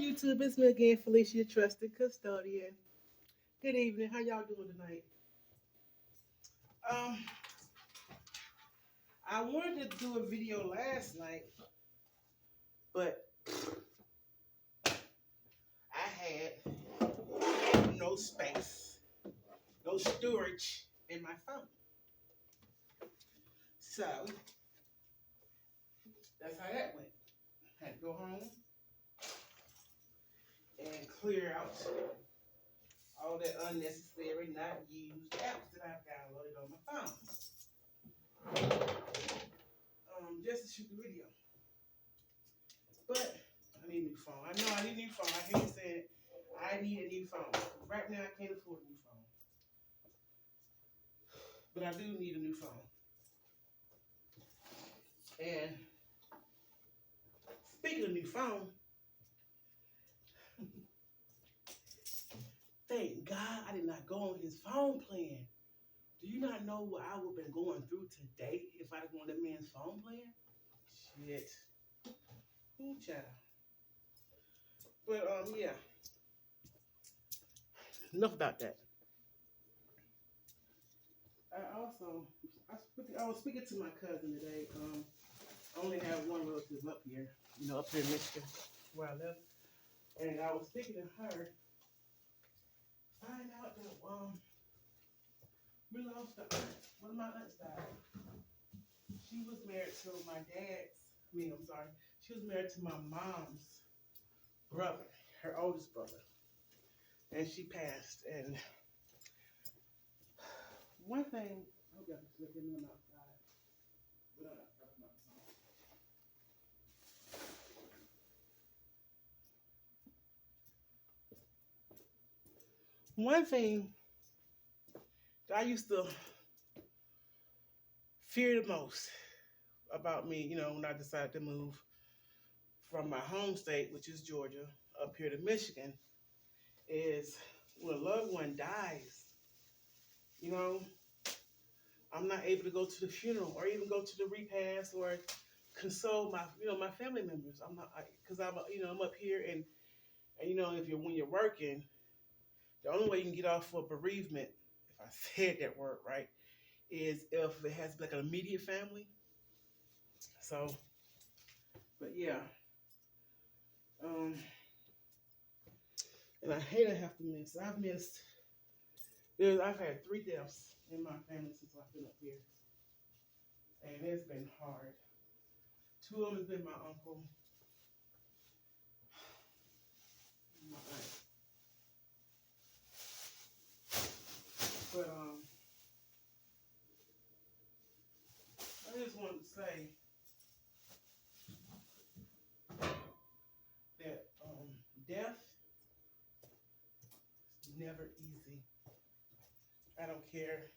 YouTube? It's me again, Felicia, your trusted custodian. Good evening. How y'all doing tonight? Um, I wanted to do a video last night, but I had no space, no storage in my phone. So that's how that went. Had to go home and clear out all that unnecessary, not used apps that I've downloaded on my phone. Just to shoot the video. But I need a new phone. I know I need a new phone. I hate saying it. I need a new phone. Right now, I can't afford a new phone. But I do need a new phone. And speaking of new phone, thank God I did not go on his phone plan. Do you not know what I would have been going through today if I'd have gone on that man's phone plan? Shit. Ooh, child. But yeah. Enough about that. I was speaking to my cousin today. I only have one relative up here, up here in Michigan, where I live. And I was speaking to her, find out that we lost one of my aunts died. She was married to my she was married to my mom's brother, her oldest brother. And she passed. And one thing, I hope y'all can look at me, I'm outside. But I'm outside. One thing that I used to fear the most about me, when I decided to move from my home state, which is Georgia, up here to Michigan, is when a loved one dies, you know, I'm not able to go to the funeral or even go to the repast or console my family members. I'm not, because I'm up here and if when you're working, the only way you can get off for bereavement, if I said that word right, is if it has like an immediate family. So, but yeah, and I hate to have to miss. I've had 3 deaths in my family since I've been up here, and it's been hard. 2 of them has been my uncle, and my aunt. But I just wanted to say that death is never easy. I don't care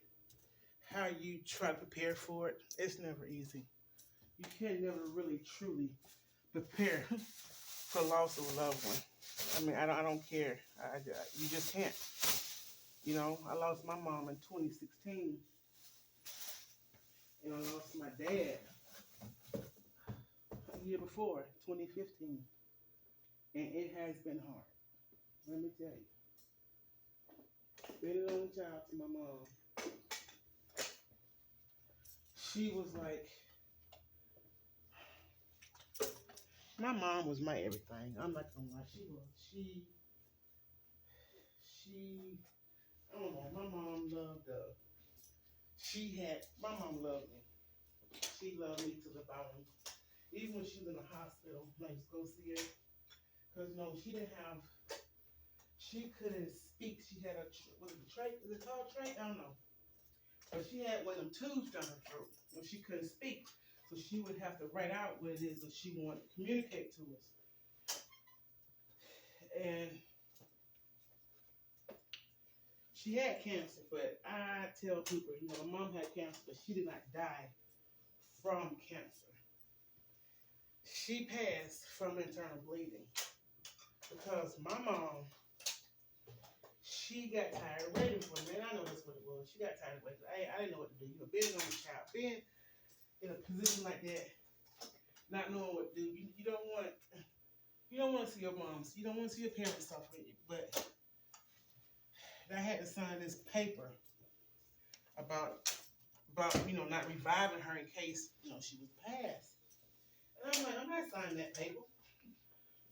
how you try to prepare for it. It's never easy. You can never really truly prepare for the loss of a loved one. I mean, I don't care. You just can't. I lost my mom in 2016, and I lost my dad a year before, 2015, and it has been hard. Let me tell you, being an only child to my mom, she was like, my mom was my everything. I'm not gonna lie, she was. She, I don't know. My mom loved. My mom loved me. She loved me to the bone. Even when she was in the hospital, I used to go see her. Because, she couldn't speak. She had was it a trach? Is it called trach? I don't know. But she had one of them tubes down her throat when she couldn't speak. So she would have to write out what it is that she wanted to communicate to us. And she had cancer, but I tell people, my mom had cancer, but she did not die from cancer. She passed from internal bleeding because my mom, she got tired of waiting for me. And I know that's what it was. She got tired of waiting. I didn't know what to do. Being on the child, being in a position like that, not knowing what to do. You don't want You don't want to see your moms. You don't want to see your parents suffer. But I had to sign this paper about not reviving her in case she was passed. And I'm like, I'm not signing that paper.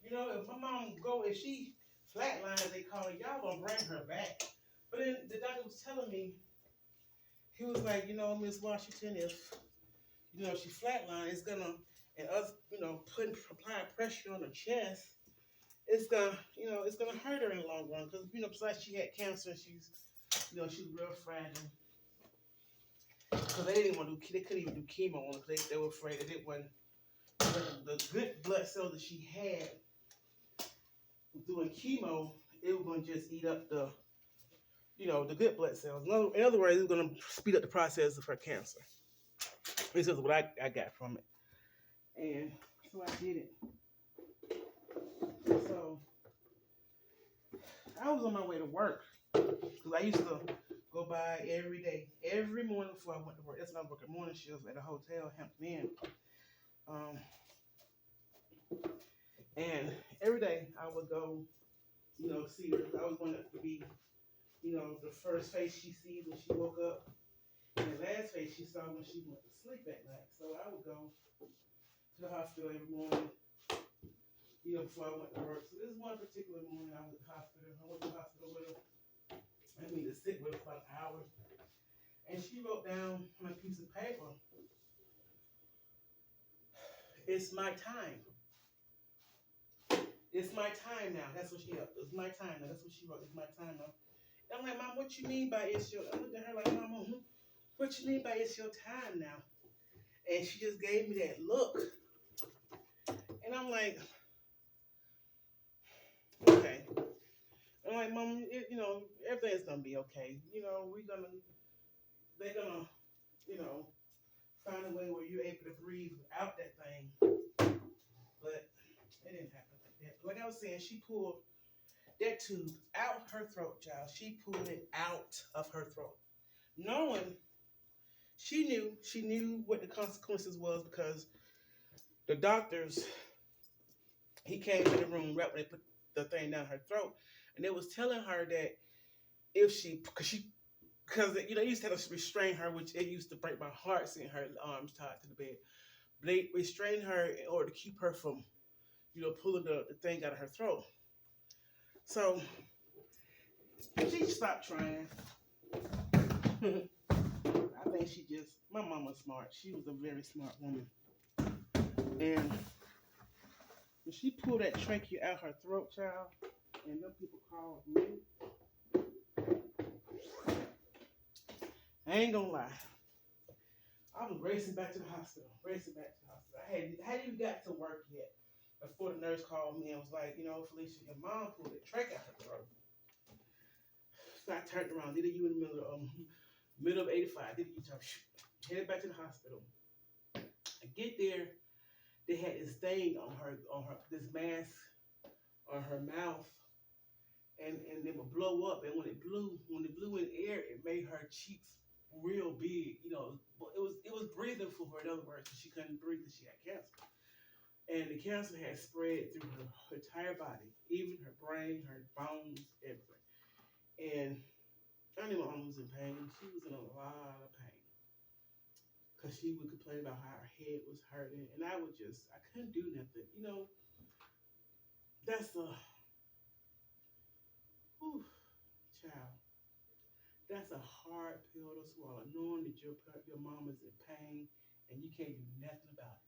If my mom if she flatlines, they call it, y'all gonna bring her back. But then the doctor was telling me, he was like, Miss Washington, if she flatline, it's gonna, and us, applying pressure on her chest, it's gonna hurt her in the long run. Because besides she had cancer, she's real fragile. Because they didn't want to they couldn't even do chemo on her. They were afraid that it wasn't the good blood cells that she had doing chemo. It was gonna just eat up the the good blood cells. In other words, it was gonna speed up the process of her cancer. This is what I got from it. And so I did it. So I was on my way to work. Because I used to go by every day, every morning before I went to work. That's when I work at morning shifts at a hotel, Hampton Inn. And every day I would go, see her. I always wanted to be, the first face she sees when she woke up. And the last face she saw when she went to sleep at night. So I would go to the hospital every morning, before I went to work. So this one particular morning I was at the hospital. I went to the hospital with her. I mean, to sit with her for an hour. And she wrote down on a piece of paper, "It's my time. It's my time now." That's what she wrote. It's my time now. That's what she wrote. It's my time now. And I'm like, "Mom, what you mean by it's your..." I looked at her like, "Mama, what you mean by it's your time now?" And she just gave me that look. And I'm like, okay. I'm like, "Mom, everything's gonna be okay. They're gonna, find a way where you're able to breathe without that thing." But it didn't happen like that. But like I was saying, she pulled that tube out her throat, child. She pulled it out of her throat. Knowing she knew what the consequences was, because the doctors, he came in the room right when they put the thing down her throat, and they was telling her that if because they used to have to restrain her, which it used to break my heart seeing her arms tied to the bed. They restrained her in order to keep her from, pulling the thing out of her throat. So she stopped trying. I think my mom was smart. She was a very smart woman. And when she pulled that trachea out her throat, child, and them people called me, I ain't gonna lie, I was racing back to the hospital. I hadn't even got to work yet before the nurse called me and was like, "Felicia, your mom pulled the trachea out her throat." So I turned around, did you in the middle of 85, did you headed back to the hospital. I get there, they had this thing on her this mask on her mouth, and it would blow up, and when it blew in air, it made her cheeks real big. It was breathing for her. In other words, she couldn't breathe because she had cancer, and the cancer had spread through her entire body, even her brain, her bones, everything. And I knew my mom was in pain. She was in a lot of pain because she would complain about how her head was hurting, and I couldn't do nothing. That's a, whew, child. That's a hard pill to swallow, knowing that your mom is in pain and you can't do nothing about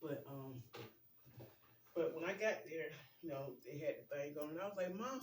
it. But when I got there, they had the thing going, and I was like, "Mom,